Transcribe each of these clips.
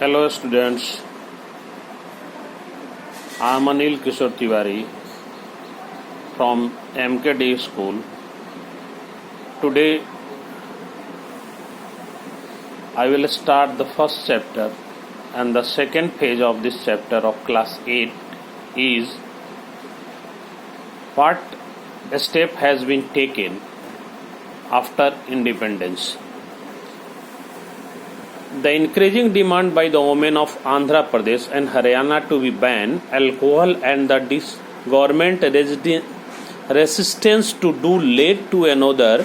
Hello students, I am Anil Kishore Tiwari from MKD school. Today I will start the first chapter, and the second page of this chapter of class 8 is what step has been taken after independence. The increasing demand by the women of Andhra Pradesh and Haryana to be ban alcohol and the government resistance to do led to another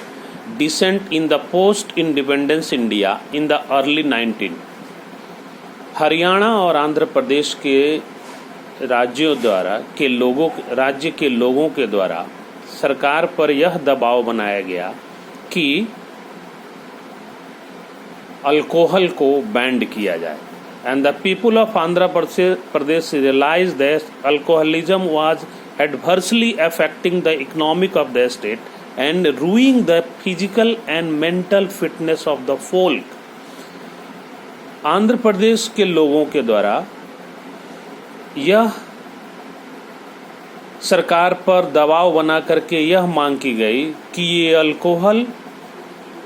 descent in the post-independence India in the early 19. Haryana और आंध्र प्रदेश के राज्य के लोगों के द्वारा सरकार पर यह दबाव बनाया गया कि अल्कोहल को बैंड किया जाए, and the people of Andhra Pradesh realize that alcoholism was adversely affecting the economic of the state and ruining the physical and mental fitness of the folk. Andhra Pradesh के लोगों के द्वारा यह सरकार पर दबाव बना करके यह मांग की गई कि ये अल्कोहल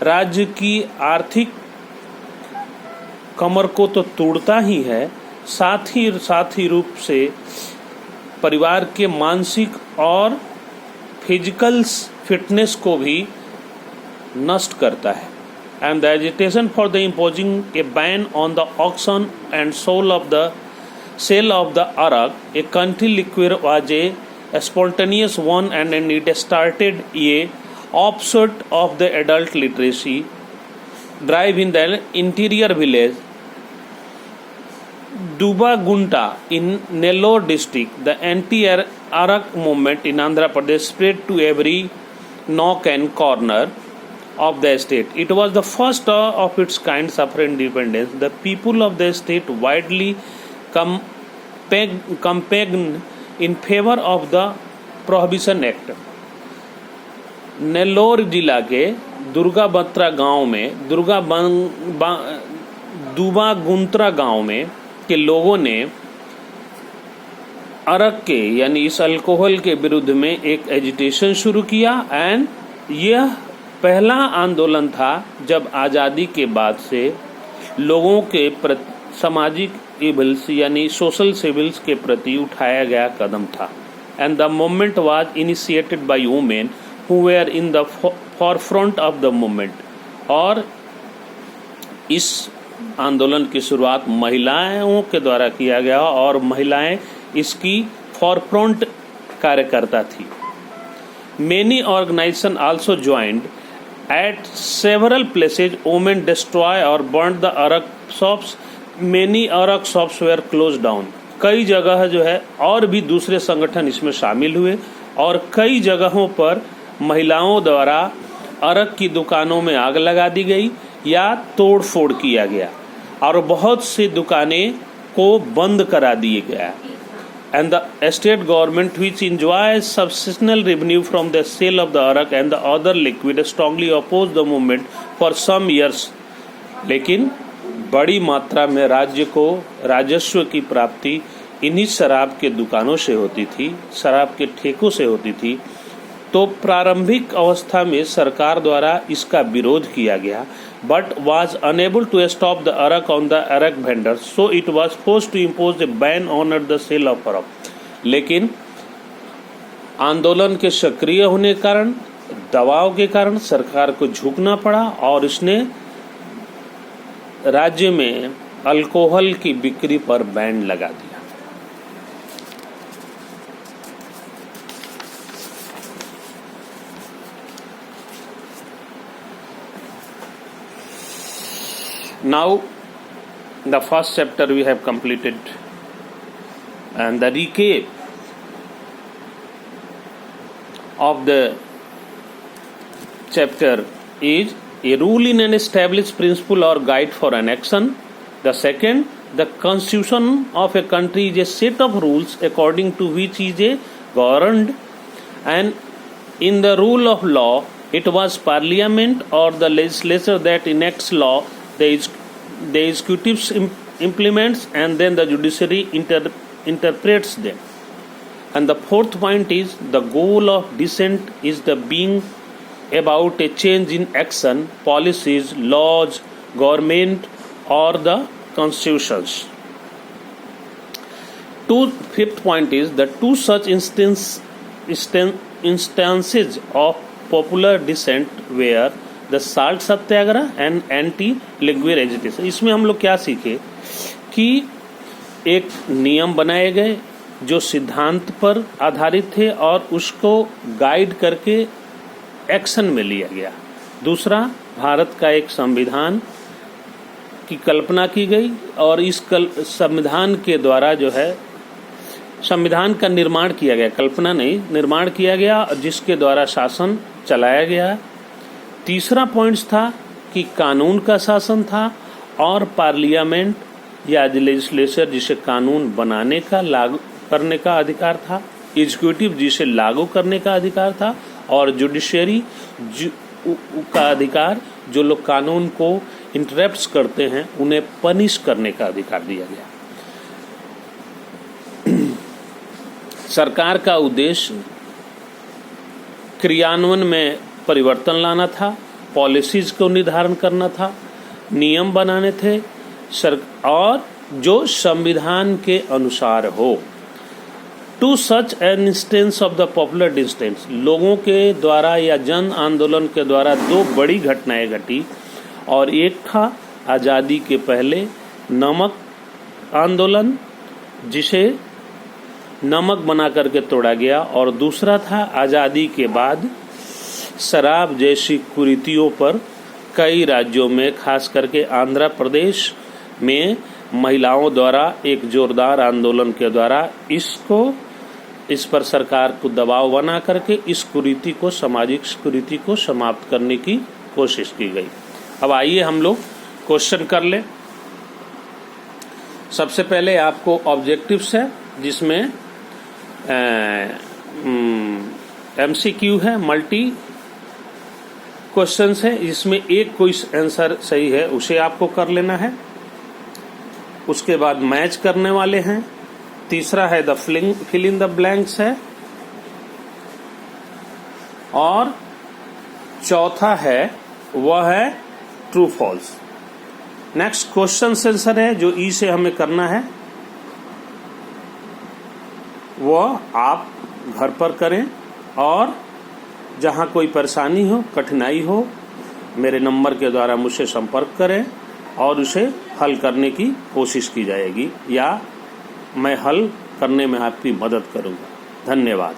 राज्य की आर्थिक कमर को तो तोड़ता ही है, साथ ही रूप से परिवार के मानसिक और फिजिकल फिटनेस को भी नष्ट करता है. And the agitation for the imposing a ban on the auction and sale of the arrack, a country liquid was a spontaneous one, and it started a offshoot of the adult literacy drive in the interior village Dubagunta in Nellore district. The anti-Arak movement in Andhra Pradesh spread to every nook and corner of the state. It was the first of its kind after independence. The people of the state widely campaigned in favor of the Prohibition Act. Nellore जिला के दुबागुंत्रा गांव में के लोगों ने अरक के यानी इस अल्कोहल के विरुद्ध में एक एजिटेशन शुरू किया, एंड यह पहला आंदोलन था जब आज़ादी के बाद से लोगों के सामाजिक इवल्स यानी सोशल सिविल्स के प्रति उठाया गया कदम था. And the movement was initiated by women who were in the forefront of the movement. और इस आंदोलन की शुरुआत महिलाओं के द्वारा किया गया और महिलाएं इसकी फॉरफ्रंट कार्यकर्ता थी. Many organisations also joined at several places. Women destroy or burn the arrack shops. Many arrack shops were close down. कई जगह जो है और भी दूसरे संगठन इसमें शामिल हुए और कई जगहों पर महिलाओं द्वारा अरक की दुकानों में आग लगा दी गई या तोड़ फोड़ किया गया और बहुत सी दुकानें को बंद करा दिए गया. And the state government which enjoys substantial revenue from the sale of the arak and the other liquid strongly opposed the movement for some years. लेकिन बड़ी मात्रा में राज्य को राजस्व की प्राप्ति इन्हीं शराब के दुकानों से होती थी, शराब के ठेकों से होती थी. तो प्रारंभिक अवस्था में सरकार द्वारा इसका विरोध किया गया, but was unable to stop the arrack on the arrack vendors, so it was forced to impose a ban on the sale of arrack. लेकिन आंदोलन के सक्रिय होने के कारण, दबाव के कारण सरकार को झुकना पड़ा और इसने राज्य में अल्कोहल की बिक्री पर बैन लगा दिया. Now the first chapter we have completed, and the recap of the chapter is a rule in an established principle or guide for an action. The second, the constitution of a country is a set of rules according to which is a governed, and in the rule of law it was parliament or the legislature that enacts law. There is the executive implements, and then the judiciary interprets them. And the fourth point is the goal of dissent is the being about a change in action, policies, laws, government, or the constitutions. Fifth point is the two such instances of popular dissent were the salt Satyagraha and anti liquor agitation. इसमें हम लोग क्या सीखे कि एक नियम बनाए गए जो सिद्धांत पर आधारित थे और उसको गाइड करके एक्शन में लिया गया। दूसरा, भारत का एक संविधान की कल्पना की गई और इस संविधान के द्वारा जो है संविधान का निर्माण किया गया, कल्पना नहीं, निर्माण किया गया, जिसके द्वारा शासन चलाया गया। तीसरा पॉइंट्स था कि कानून का शासन था और पार्लियामेंट या लेजिस्लेचर जिसे कानून बनाने का लागू करने का अधिकार था, एग्जीक्यूटिव जिसे लागू करने का अधिकार था, और जुडिशरी का अधिकार, जो लोग कानून को इंटरप्ट करते हैं उन्हें पनिश करने का अधिकार दिया गया। सरकार का उद्देश्य क्रियान्वयन में परिवर्तन लाना था, पॉलिसीज को निर्धारण करना था, नियम बनाने थे और जो संविधान के अनुसार हो। To such an instance of the popular distance, लोगों के द्वारा या जन आंदोलन के द्वारा दो बड़ी घटनाएं घटी, और एक था आज़ादी के पहले नमक आंदोलन जिसे नमक बना करके तोड़ा गया, और दूसरा था आज़ादी के बाद शराब जैसी कुरीतियों पर कई राज्यों में, खास करके आंध्र प्रदेश में महिलाओं द्वारा एक जोरदार आंदोलन के द्वारा इस पर सरकार को दबाव बना करके इस कुरीति को, सामाजिक कुरीति को समाप्त करने की कोशिश की गई। अब आइए हम लोग क्वेश्चन कर लें। सबसे पहले आपको ऑब्जेक्टिव्स है जिसमें MCQ है, मल्टी क्वेश्चंस है, इसमें एक कोई आंसर सही है उसे आपको कर लेना है। उसके बाद मैच करने वाले हैं। तीसरा है the fill in the blanks है, और चौथा है वह है true false. Next question answer है जो ई से हमें करना है, वह आप घर पर करें, और जहां कोई परेशानी हो, कठिनाई हो, मेरे नंबर के द्वारा मुझसे संपर्क करें और उसे हल करने की कोशिश की जाएगी, या मैं हल करने में आपकी मदद करूंगा। धन्यवाद।